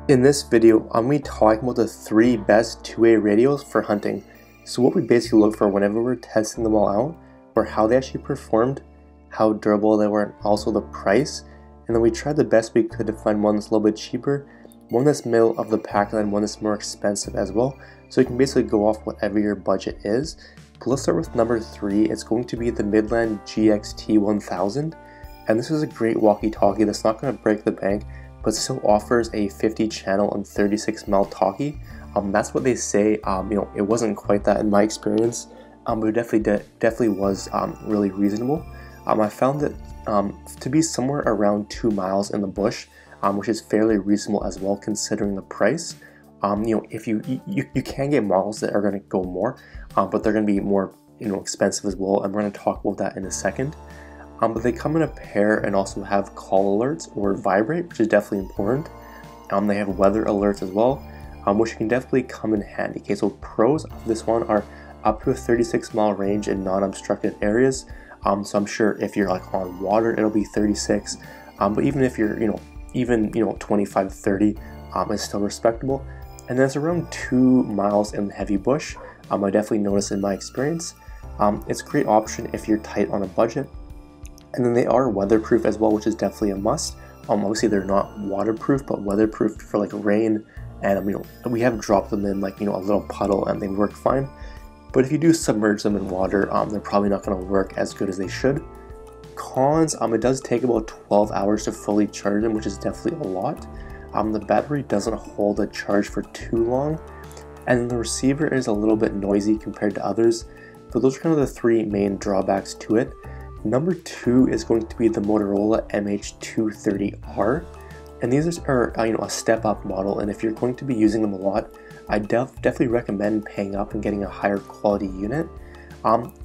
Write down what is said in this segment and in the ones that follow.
In this video, I'm going to be talking about the 3 best two-way radios for hunting. So what we basically look for whenever we're testing them all out were how they actually performed, how durable they were, and also the price. And then we tried the best we could to find one that's a little bit cheaper, one that's middle of the pack, and then one that's more expensive as well. So you can basically go off whatever your budget is. But let's start with number 3. It's going to be the Midland GXT1000. And this is a great walkie-talkie that's not going to break the bank, but still offers a 50 channel and 36 mil talkie. That's what they say. It wasn't quite that in my experience, but it definitely was really reasonable. I found it to be somewhere around 2 miles in the bush, which is fairly reasonable as well considering the price. If you can get models that are going to go more, but they're going to be more expensive as well, and we're going to talk about that in a second. But they come in a pair and also have call alerts or vibrate, which is definitely important. They have weather alerts as well, which can definitely come in handy. Okay, so pros of this one are up to a 36 mile range in non-obstructed areas. So I'm sure if you're like on water, it'll be 36. But even if you're, even 25, 30, it's still respectable. And then it's around 2 miles in the heavy bush. I definitely noticed in my experience. It's a great option if you're tight on a budget. And then they are weatherproof as well, which is definitely a must. Obviously they're not waterproof, but weatherproof for like rain, and we have dropped them in like a little puddle and they work fine. But if you do submerge them in water, they're probably not going to work as good as they should. Cons, it does take about 12 hours to fully charge them, which is definitely a lot. The battery doesn't hold a charge for too long, and the receiver is a little bit noisy compared to others. But those are kind of the 3 main drawbacks to it. Number 2 is going to be the Motorola MH250R, and these are a step up model, and if you're going to be using them a lot, I definitely recommend paying up and getting a higher quality unit.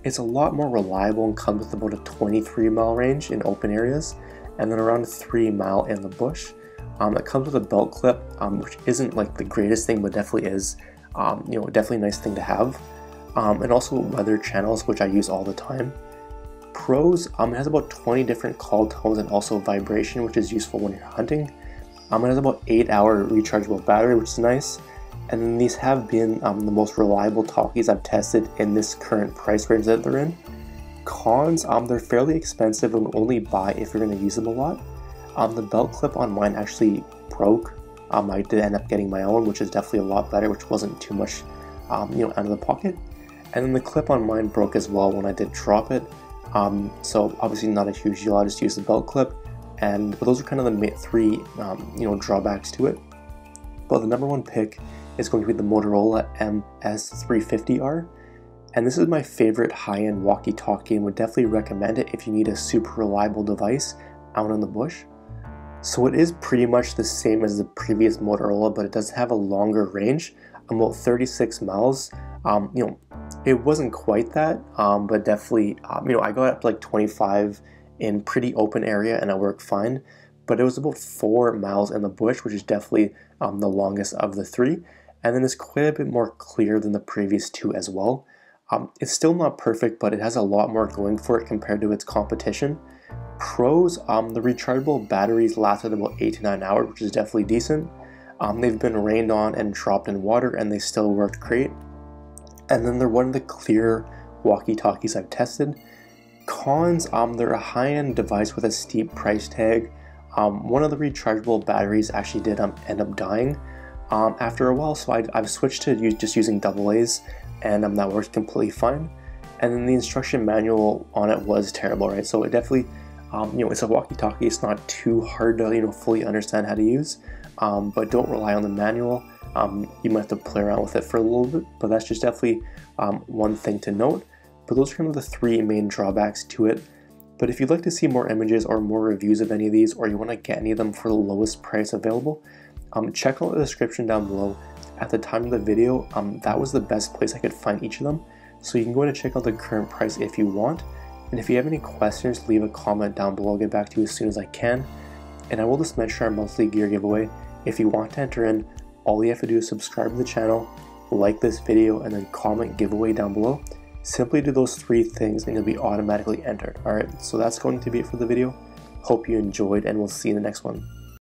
It's a lot more reliable and comes with about a 23 mile range in open areas, and then around 3 mile in the bush. It comes with a belt clip, which isn't like the greatest thing, but definitely is definitely a nice thing to have, and also weather channels, which I use all the time. Pros, it has about 20 different call tones and also vibration, which is useful when you're hunting. It has about 8-hour rechargeable battery, which is nice. And then these have been the most reliable talkies I've tested in this current price range that they're in. Cons, they're fairly expensive and only buy if you're going to use them a lot. The belt clip on mine actually broke. I did end up getting my own, which is definitely a lot better, which wasn't too much out of the pocket. And then the clip on mine broke as well when I did drop it. So obviously not a huge deal. I just used the belt clip, but those are kind of the 3 drawbacks to it. But the number 1 pick is going to be the Motorola AS350R, and this is my favorite high-end walkie-talkie, and would definitely recommend it if you need a super reliable device out in the bush. So it is pretty much the same as the previous Motorola, but it does have a longer range, about 36 miles. It wasn't quite that, but definitely, I got up to like 25 in pretty open area and I worked fine, but it was about 4 miles in the bush, which is definitely the longest of the 3, and then it's quite a bit more clear than the previous 2 as well. It's still not perfect, but it has a lot more going for it compared to its competition. Pros, the rechargeable batteries lasted about 8 to 9 hours, which is definitely decent. They've been rained on and dropped in water and they still worked great. And then they're one of the clear walkie-talkies I've tested. Cons, they're a high-end device with a steep price tag. One of the rechargeable batteries actually did end up dying after a while, so I've switched to just using AA's, and that works completely fine. And then the instruction manual on it was terrible, right? So it definitely, it's a walkie-talkie. It's not too hard to fully understand how to use, but don't rely on the manual. You might have to play around with it for a little bit, but that's just definitely one thing to note. But those are kind of the 3 main drawbacks to it. But if you'd like to see more images or more reviews of any of these, or you want to get any of them for the lowest price available, check out the description down below. At the time of the video, that was the best place I could find each of them. So you can go ahead and check out the current price if you want. And if you have any questions, leave a comment down below. I'll get back to you as soon as I can. And I will just mention our monthly gear giveaway. If you want to enter in, all you have to do is subscribe to the channel, like this video, and then comment giveaway down below. Simply do those 3 things and you'll be automatically entered. Alright, so that's going to be it for the video. Hope you enjoyed, and we'll see you in the next one.